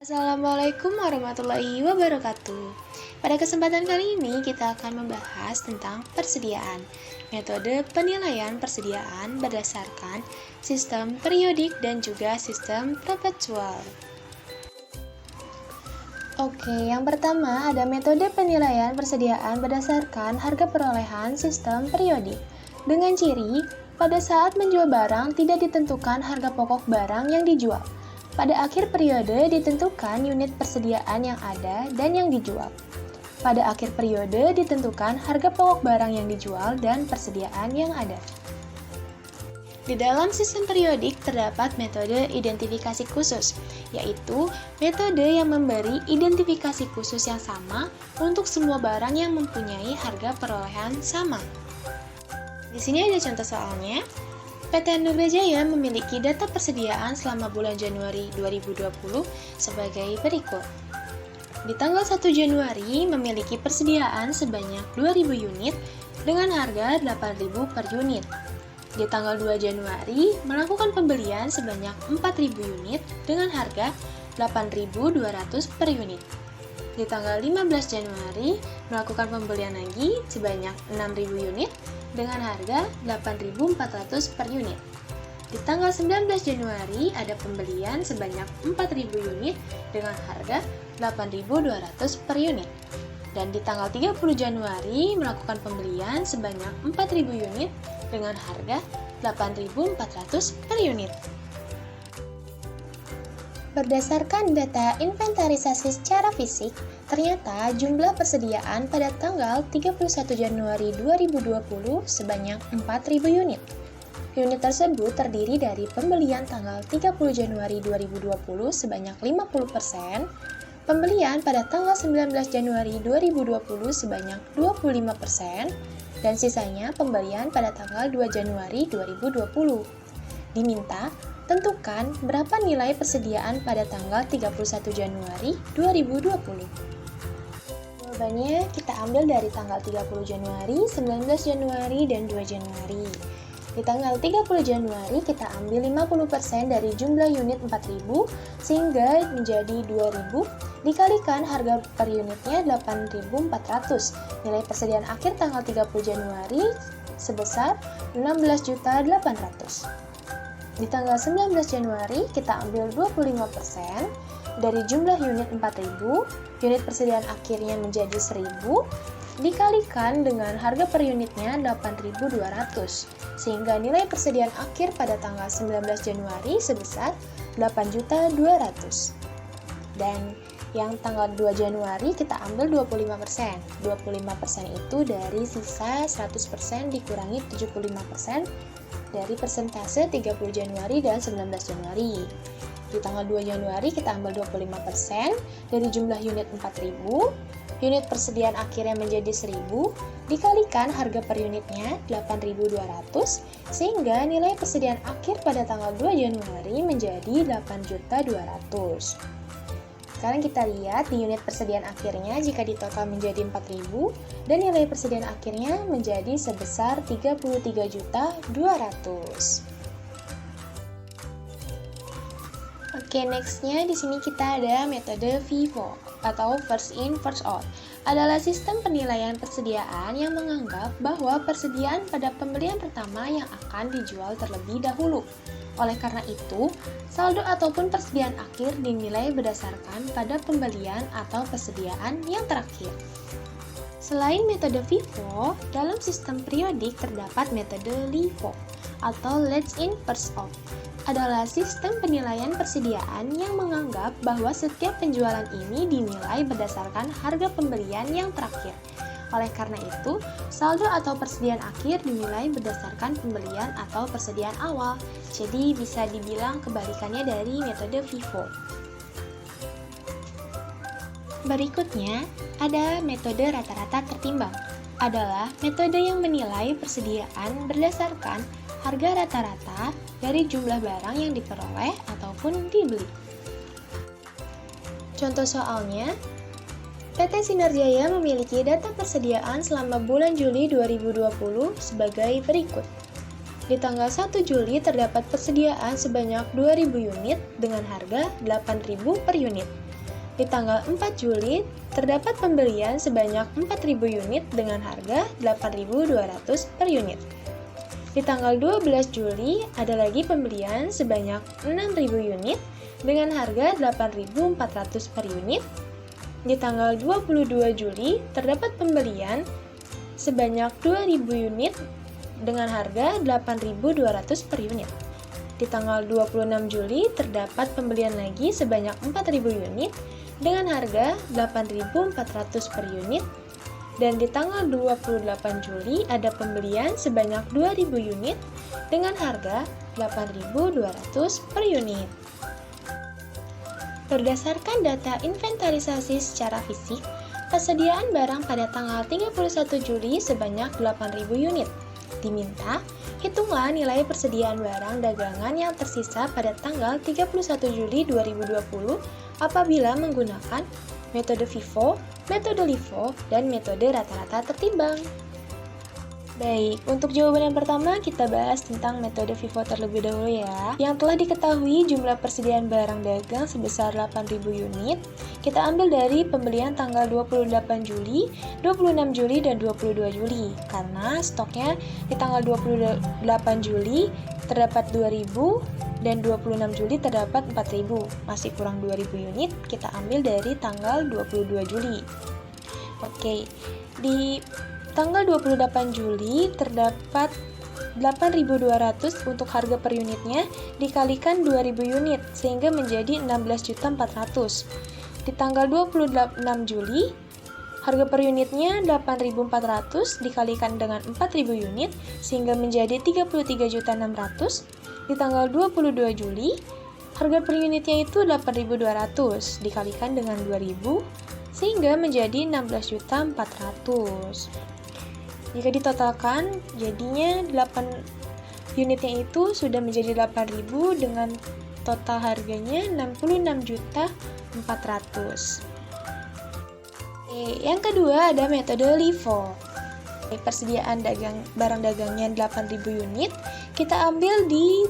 Assalamualaikum warahmatullahi wabarakatuh. Pada kesempatan kali ini kita akan membahas tentang persediaan, metode penilaian persediaan berdasarkan sistem periodik dan juga sistem perpetual. Oke, yang pertama ada metode penilaian persediaan berdasarkan harga perolehan sistem periodik. Dengan ciri, pada saat menjual barang tidak ditentukan harga pokok barang yang dijual. Pada akhir periode ditentukan unit persediaan yang ada dan yang dijual. Pada akhir periode ditentukan harga pokok barang yang dijual dan persediaan yang ada. Di dalam sistem periodik terdapat metode identifikasi khusus, yaitu metode yang memberi identifikasi khusus yang sama untuk semua barang yang mempunyai harga perolehan sama. Di sini ada contoh soalnya. PT Nugra Jaya memiliki data persediaan selama bulan Januari 2020 sebagai berikut. Di tanggal 1 Januari memiliki persediaan sebanyak 2.000 unit dengan harga 8.000 per unit. Di tanggal 2 Januari melakukan pembelian sebanyak 4.000 unit dengan harga 8.200 per unit. Di tanggal 15 Januari melakukan pembelian lagi sebanyak 6.000 unit dengan harga 8.400 per unit. Di tanggal 19 Januari ada pembelian sebanyak 4.000 unit dengan harga 8.200 per unit. Dan di tanggal 30 Januari melakukan pembelian sebanyak 4.000 unit dengan harga 8.400 per unit. Berdasarkan data inventarisasi secara fisik, ternyata jumlah persediaan pada tanggal 31 Januari 2020 sebanyak 4.000 unit. Unit tersebut terdiri dari pembelian tanggal 30 Januari 2020 sebanyak 50%, pembelian pada tanggal 19 Januari 2020 sebanyak 25%, dan sisanya pembelian pada tanggal 2 Januari 2020. Diminta tentukan berapa nilai persediaan pada tanggal 31 Januari 2020. Jawabannya kita ambil dari tanggal 30 Januari, 19 Januari, dan 2 Januari. Di tanggal 30 Januari kita ambil 50% dari jumlah unit 4.000 sehingga menjadi 2.000 dikalikan harga per unitnya 8.400. Nilai persediaan akhir tanggal 30 Januari sebesar 16.800.000. Di tanggal 19 Januari, kita ambil 25% dari jumlah unit 4.000, unit persediaan akhirnya menjadi 1.000, dikalikan dengan harga per unitnya 8.200, sehingga nilai persediaan akhir pada tanggal 19 Januari sebesar 8.200. Dan yang tanggal 2 Januari kita ambil 25%. 25% itu dari sisa 100% dikurangi 75% dari persentase 30 Januari dan 19 Januari. Di tanggal 2 Januari kita ambil 25% dari jumlah unit 4.000, unit persediaan akhirnya menjadi 1.000, dikalikan harga per unitnya 8.200, sehingga nilai persediaan akhir pada tanggal 2 Januari menjadi 8.200.000. Sekarang kita lihat di unit persediaan akhirnya jika ditotal menjadi 4.000 dan nilai persediaan akhirnya menjadi sebesar 33.200.000. Oke, nextnya di sini kita ada metode FIFO atau first in first out. Adalah sistem penilaian persediaan yang menganggap bahwa persediaan pada pembelian pertama yang akan dijual terlebih dahulu. Oleh karena itu, saldo ataupun persediaan akhir dinilai berdasarkan pada pembelian atau persediaan yang terakhir. Selain metode FIFO, dalam sistem periodik terdapat metode LIFO atau Last in First Out. Adalah sistem penilaian persediaan yang menganggap bahwa setiap penjualan ini dinilai berdasarkan harga pembelian yang terakhir. Oleh karena itu, saldo atau persediaan akhir dinilai berdasarkan pembelian atau persediaan awal. Jadi bisa dibilang kebalikannya dari metode FIFO. Berikutnya, ada metode rata-rata tertimbang. Adalah metode yang menilai persediaan berdasarkan harga rata-rata dari jumlah barang yang diperoleh ataupun dibeli. Contoh soalnya, PT Sinar Jaya memiliki data persediaan selama bulan Juli 2020 sebagai berikut. Di tanggal 1 Juli terdapat persediaan sebanyak 2.000 unit dengan harga 8.000 per unit. Di tanggal 4 Juli, terdapat pembelian sebanyak 4.000 unit dengan harga 8.200 per unit. Di tanggal 12 Juli, ada lagi pembelian sebanyak 6.000 unit dengan harga 8.400 per unit. Di tanggal 22 Juli, terdapat pembelian sebanyak 2.000 unit dengan harga 8.200 per unit. Di tanggal 26 Juli, terdapat pembelian lagi sebanyak 4.000 unit dengan harga 8.400 per unit. Dan di tanggal 28 Juli, ada pembelian sebanyak 2.000 unit dengan harga 8.200 per unit. Berdasarkan data inventarisasi secara fisik, persediaan barang pada tanggal 31 Juli sebanyak 8.000 unit. Diminta, hitunglah nilai persediaan barang dagangan yang tersisa pada tanggal 31 Juli 2020 apabila menggunakan metode FIFO, metode LIFO, dan metode rata-rata tertimbang. Baik, untuk jawaban yang pertama kita bahas tentang metode FIFO terlebih dahulu ya. Yang telah diketahui jumlah persediaan barang dagang sebesar 8.000 unit, kita ambil dari pembelian tanggal 28 Juli, 26 Juli, dan 22 Juli. Karena stoknya di tanggal 28 Juli terdapat 2.000 dan 26 Juli terdapat 4.000. Masih kurang 2.000 unit, kita ambil dari tanggal 22 Juli. Oke, di tanggal 28 Juli terdapat 8.200 untuk harga per unitnya dikalikan 2.000 unit sehingga menjadi 16.400. Di tanggal 26 Juli harga per unitnya 8.400 dikalikan dengan 4.000 unit sehingga menjadi 33.600. Di tanggal 22 Juli harga per unitnya itu 8.200 dikalikan dengan 2.000 sehingga menjadi 16.400. Jika ditotalkan, jadinya 8 unitnya itu sudah menjadi 8.000 dengan total harganya 66.400. Yang kedua ada metode LIFO. Persediaan barang dagangnya 8.000 unit, kita ambil di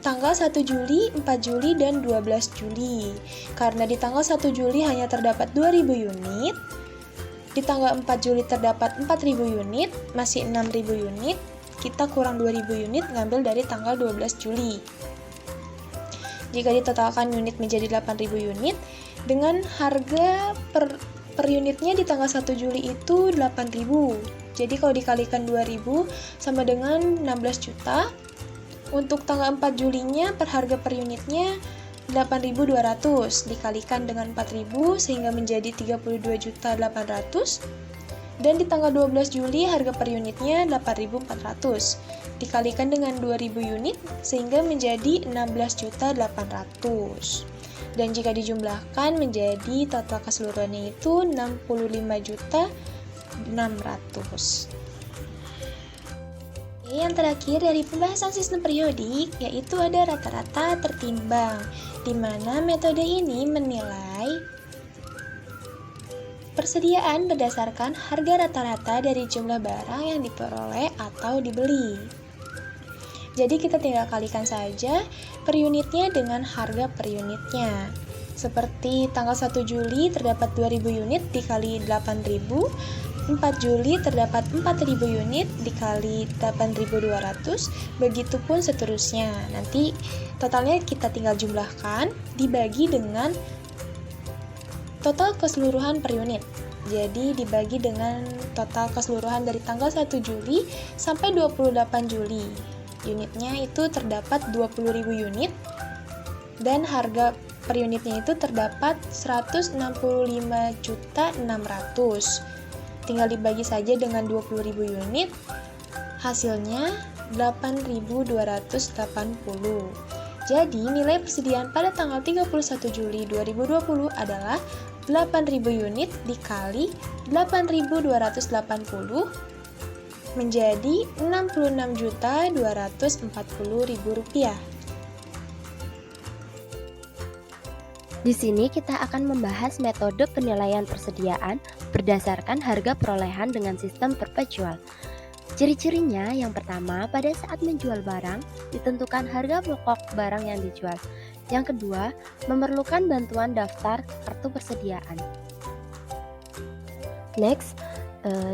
tanggal 1 Juli, 4 Juli, dan 12 Juli. Karena di tanggal 1 Juli hanya terdapat 2.000 unit, di tanggal 4 Juli terdapat 4.000 unit, masih 6.000 unit, kita kurang 2.000 unit ngambil dari tanggal 12 Juli. Jika ditotalkan unit menjadi 8.000 unit, dengan harga per unitnya di tanggal 1 Juli itu 8.000. Jadi kalau dikalikan 2.000 sama dengan 16 juta. Untuk tanggal 4 Julinya per harga per unitnya 8.200 dikalikan dengan 4.000 sehingga menjadi 32.800. Dan di tanggal 12 Juli harga per unitnya 8.400 dikalikan dengan 2.000 unit sehingga menjadi 16.800. Dan jika dijumlahkan menjadi total keseluruhannya itu 65.600. Yang terakhir dari pembahasan sistem periodik yaitu ada rata-rata tertimbang, di mana metode ini menilai persediaan berdasarkan harga rata-rata dari jumlah barang yang diperoleh atau dibeli. Jadi kita tinggal kalikan saja per unitnya dengan harga per unitnya. Seperti tanggal 1 Juli terdapat 2.000 unit dikali 8.000, 4 Juli terdapat 4.000 unit dikali 8.200, begitupun seterusnya. Nanti totalnya kita tinggal jumlahkan dibagi dengan total keseluruhan per unit. Jadi dibagi dengan total keseluruhan dari tanggal 1 Juli sampai 28 Juli. Unitnya itu terdapat 20.000 unit dan harga per unitnya itu terdapat 165.600. Tinggal dibagi saja dengan 20.000 unit, hasilnya 8.280. Jadi, nilai persediaan pada tanggal 31 Juli 2020 adalah 8.000 unit dikali 8.280 menjadi Rp66.240.000. Di sini kita akan membahas metode penilaian persediaan berdasarkan harga perolehan dengan sistem perpetual. Ciri-cirinya yang pertama, pada saat menjual barang, ditentukan harga pokok barang yang dijual. Yang kedua, memerlukan bantuan daftar kartu persediaan. Next,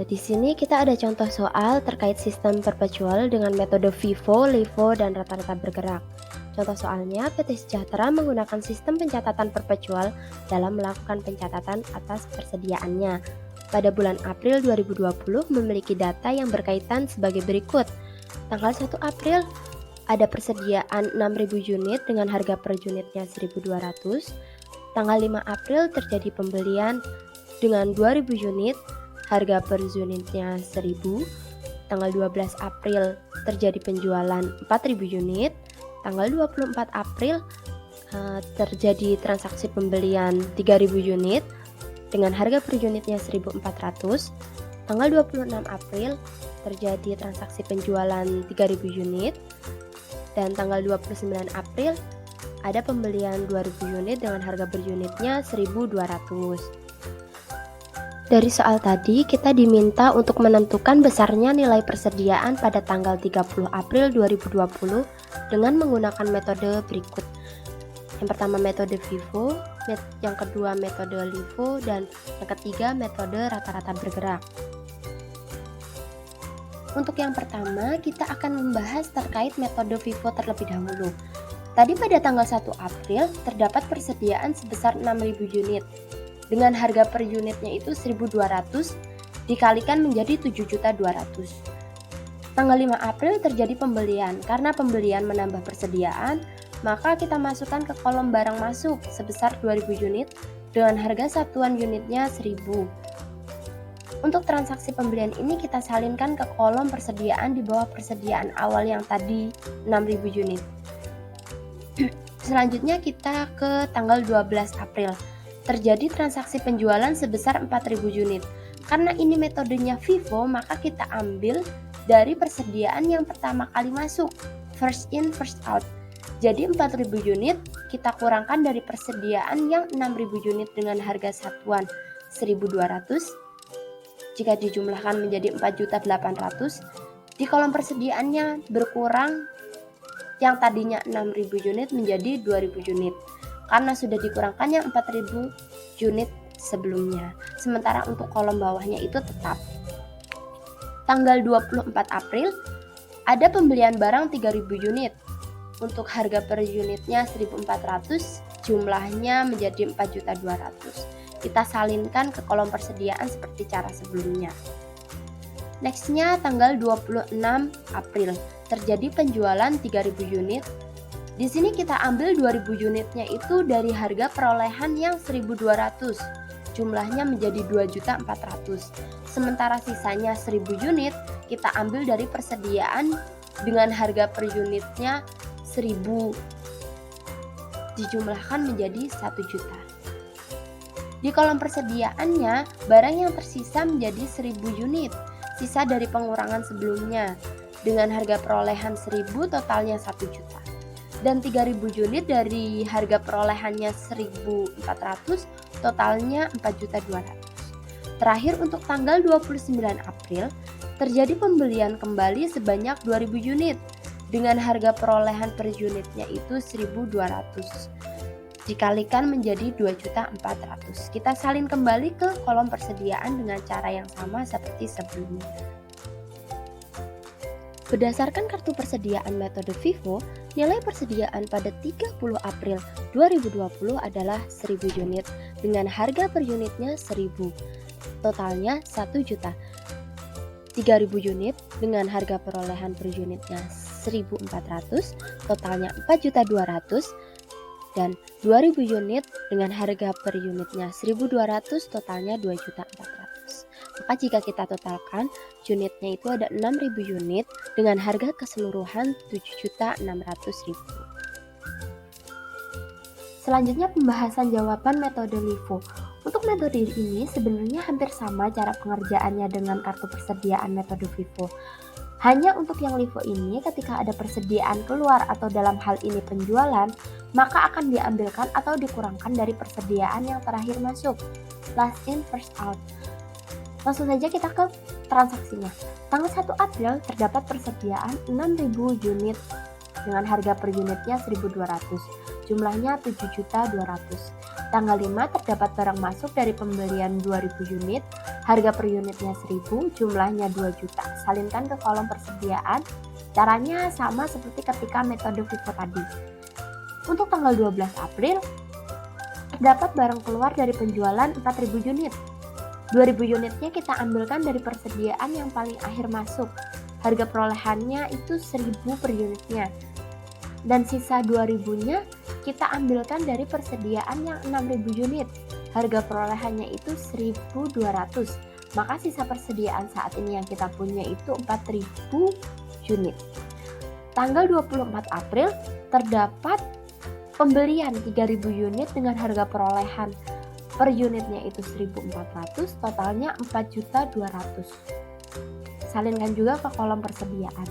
di sini kita ada contoh soal terkait sistem perpetual dengan metode FIFO, LIFO, dan rata-rata bergerak. Contoh soalnya, PT Sejahtera menggunakan sistem pencatatan perpetual dalam melakukan pencatatan atas persediaannya. Pada bulan April 2020 memiliki data yang berkaitan sebagai berikut. Tanggal 1 April ada persediaan 6.000 unit dengan harga per unitnya 1.200. Tanggal 5 April terjadi pembelian dengan 2.000 unit, harga per unitnya 1.000. Tanggal 12 April terjadi penjualan 4.000 unit. Tanggal 24 April terjadi transaksi pembelian 3.000 unit dengan harga per unitnya 1.400. Tanggal 26 April terjadi transaksi penjualan 3.000 unit. Dan tanggal 29 April ada pembelian 2.000 unit dengan harga per unitnya 1.200. Dari soal tadi, kita diminta untuk menentukan besarnya nilai persediaan pada tanggal 30 April 2020 dengan menggunakan metode berikut. Yang pertama metode FIFO, yang kedua metode LIFO, dan yang ketiga metode rata-rata bergerak. Untuk yang pertama, kita akan membahas terkait metode FIFO terlebih dahulu. Tadi pada tanggal 1 April terdapat persediaan sebesar 6.000 unit. Dengan harga per unitnya itu 1.200 dikalikan menjadi 7.200. Tanggal 5 April terjadi pembelian. Karena pembelian menambah persediaan, maka kita masukkan ke kolom barang masuk sebesar 2.000 unit dengan harga satuan unitnya 1.000. Untuk transaksi pembelian ini kita salinkan ke kolom persediaan di bawah persediaan awal yang tadi 6.000 unit. Selanjutnya kita ke tanggal 12 April. Terjadi transaksi penjualan sebesar 4.000 unit. Karena ini metodenya FIFO, maka kita ambil dari persediaan yang pertama kali masuk, first in first out. Jadi 4.000 unit kita kurangkan dari persediaan yang 6.000 unit dengan harga satuan 1.200. Jika dijumlahkan menjadi 4.800.000, di kolom persediaannya berkurang yang tadinya 6.000 unit menjadi 2.000 unit karena sudah dikurangkannya 4.000 unit sebelumnya. Sementara untuk kolom bawahnya itu tetap. Tanggal 24 April ada pembelian barang 3.000 unit. Untuk harga per unitnya 1.400, jumlahnya menjadi 4.200.000. Kita salinkan ke kolom persediaan seperti cara sebelumnya. Nextnya tanggal 26 April terjadi penjualan 3.000 unit. Di sini kita ambil 2.000 unitnya itu dari harga perolehan yang 1.200. Jumlahnya menjadi 2.400.000. Sementara sisanya 1.000 unit kita ambil dari persediaan dengan harga per unitnya 1.000. Dijumlahkan menjadi 1 juta. Di kolom persediaannya, barang yang tersisa menjadi 1.000 unit, sisa dari pengurangan sebelumnya. Dengan harga perolehan 1.000, totalnya 1 juta. Dan 3.000 unit dari harga perolehannya 1.400, totalnya 4.200.000. Terakhir untuk tanggal 29 April, terjadi pembelian kembali sebanyak 2.000 unit. Dengan harga perolehan per unitnya itu 1.200. Dikalikan menjadi 2.400.000. Kita salin kembali ke kolom persediaan dengan cara yang sama seperti sebelumnya. Berdasarkan kartu persediaan metode FIFO, nilai persediaan pada 30 April 2020 adalah 1.000 unit dengan harga per unitnya 1.000. Totalnya 1 juta. 3.000 unit dengan harga perolehan per unitnya 1.400, totalnya 4.200.000. Dan 2.000 unit dengan harga per unitnya 1.200, totalnya 2.400.000. Maka jika kita totalkan, unitnya itu ada 6.000 unit dengan harga keseluruhan 7.600.000. Selanjutnya pembahasan jawaban metode LIFO. Untuk metode ini sebenarnya hampir sama cara pengerjaannya dengan kartu persediaan metode FIFO. Hanya untuk yang LIFO ini ketika ada persediaan keluar atau dalam hal ini penjualan, maka akan diambilkan atau dikurangkan dari persediaan yang terakhir masuk. Last in, first out. Langsung saja kita ke transaksinya. Tanggal 1 April terdapat persediaan 6.000 unit dengan harga per unitnya 1.200. jumlahnya 7.200.000. Tanggal 5 terdapat barang masuk dari pembelian 2000 unit, harga per unitnya 1000, jumlahnya 2 juta. Salinkan ke kolom persediaan. Caranya sama seperti ketika metode FIFO tadi. Untuk tanggal 12 April, terdapat barang keluar dari penjualan 4000 unit. 2000 unitnya kita ambilkan dari persediaan yang paling akhir masuk. Harga perolehannya itu 1000 per unitnya. Dan sisa 2000-nya kita ambilkan dari persediaan yang 6000 unit. Harga perolehannya itu 1200. Maka sisa persediaan saat ini yang kita punya itu 4000 unit. Tanggal 24 April terdapat pembelian 3000 unit dengan harga perolehan per unitnya itu 1400, totalnya 4.200.000. Salinkan juga ke kolom persediaan.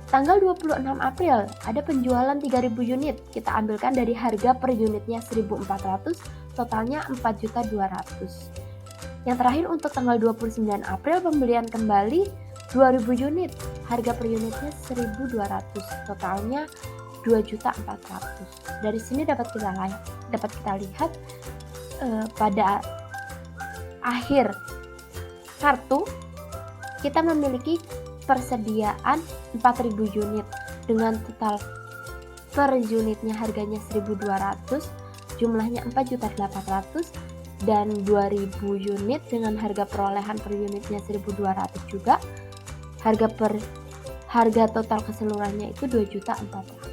Tanggal 26 April ada penjualan 3000 unit, kita ambilkan dari harga per unitnya 1400, totalnya 4.200.000. Yang terakhir untuk tanggal 29 April pembelian kembali 2000 unit, harga per unitnya 1200, totalnya 2.400.000. Dari sini dapat kita lihat pada akhir kartu kita memiliki persediaan 4000 unit dengan total per unitnya harganya 1200, jumlahnya 4.800.000, dan 2000 unit dengan harga perolehan per unitnya 1200 juga. Harga total keseluruhannya itu 2.400.000.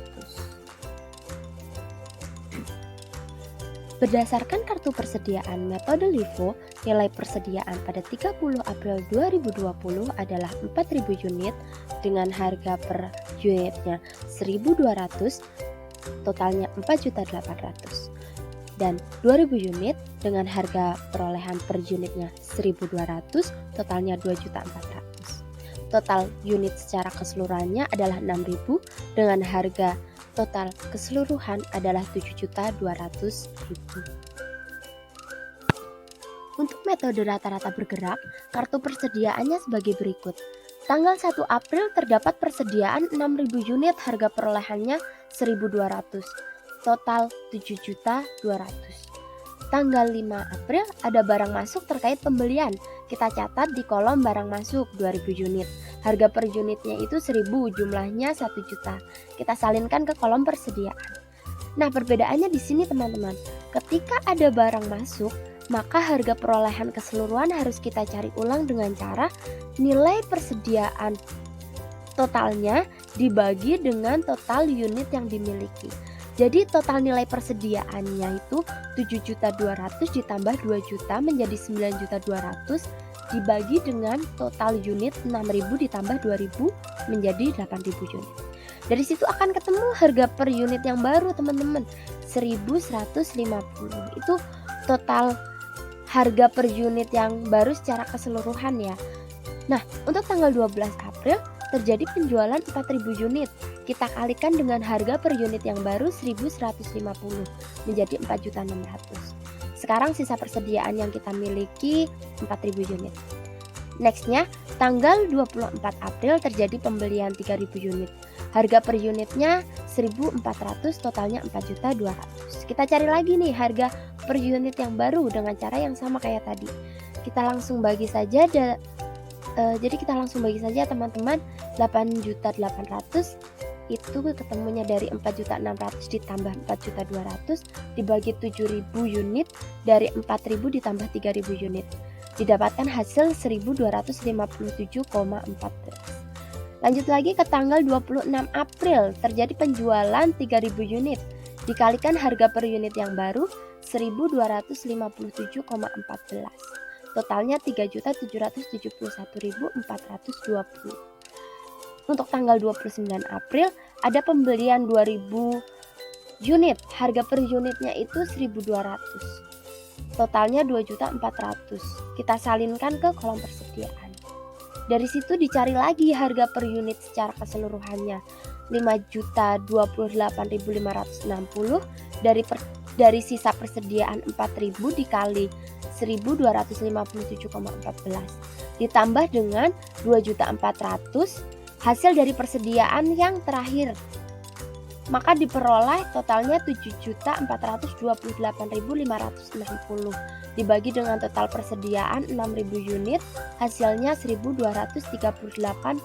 Berdasarkan kartu persediaan metode LIFO, nilai persediaan pada 30 April 2020 adalah 4000 unit dengan harga per unitnya 1200, totalnya 4.800.000. Dan 2000 unit dengan harga perolehan per unitnya 1200, totalnya 2.400.000. Total unit secara keseluruhannya adalah 6000 dengan harga total keseluruhan adalah 7.200.000. Untuk metode rata-rata bergerak, kartu persediaannya sebagai berikut. Tanggal 1 April terdapat persediaan 6.000 unit, harga perolehannya 1.200, total 7.200.000. Tanggal 5 April ada barang masuk terkait pembelian. Kita catat di kolom barang masuk 2000 unit. Harga per unitnya itu 1000, jumlahnya 1 juta. Kita salinkan ke kolom persediaan. Nah, perbedaannya di sini teman-teman. Ketika ada barang masuk, maka harga perolehan keseluruhan harus kita cari ulang dengan cara nilai persediaan totalnya dibagi dengan total unit yang dimiliki. Jadi total nilai persediaannya itu 7.200.000 ditambah 2 juta menjadi 9.200.000 dibagi dengan total unit 6.000 ditambah 2.000 menjadi 8.000 unit. Dari situ akan ketemu harga per unit yang baru teman-teman, 1.150. Itu total harga per unit yang baru secara keseluruhan ya. Nah, untuk tanggal 12 April terjadi penjualan 4.000 unit. Kita kalikan dengan harga per unit yang baru 1.150 menjadi 4.600.000. Sekarang sisa persediaan yang kita miliki 4.000 unit. Nextnya, tanggal 24 April terjadi pembelian 3.000 unit. Harga per unitnya 1.400, totalnya 4.200.000. Kita cari lagi nih harga per unit yang baru dengan cara yang sama kayak tadi. Kita langsung bagi saja jadi kita langsung bagi saja teman-teman. 8.800.000 itu ketemunya dari 4.600.000 ditambah 4.200.000 dibagi 7.000 unit dari 4.000 ditambah 3.000 unit. Didapatkan hasil 1.257,14. Lanjut lagi ke tanggal 26 April terjadi penjualan 3.000 unit. Dikalikan harga per unit yang baru 1.257,14. Totalnya 3.771.420. Untuk tanggal 29 April ada pembelian 2000 unit. Harga per unitnya itu 1.200. Totalnya 2.400.000. Kita salinkan ke kolom persediaan. Dari situ dicari lagi harga per unit secara keseluruhannya. 5.028.560 dari sisa persediaan 4.000 dikali 1.257,14 ditambah dengan 2.400.000 hasil dari persediaan yang terakhir. maka diperoleh totalnya 7.428.560 dibagi dengan total persediaan 6.000 unit, hasilnya 1.238,09.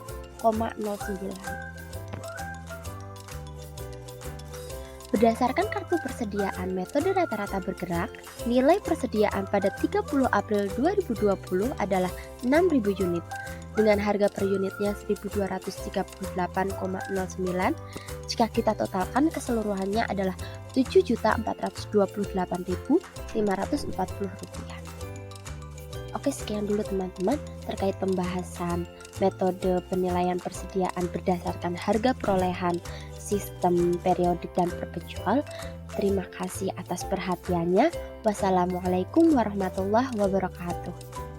Berdasarkan kartu persediaan metode rata-rata bergerak, nilai persediaan pada 30 April 2020 adalah 6.000 unit dengan harga per unitnya 1.238,09. Jika kita totalkan keseluruhannya adalah Rp7.428.540. Oke, sekian dulu teman-teman terkait pembahasan metode penilaian persediaan berdasarkan harga perolehan sistem periodik dan perpetual. Terima kasih atas perhatiannya. Wassalamualaikum warahmatullahi wabarakatuh.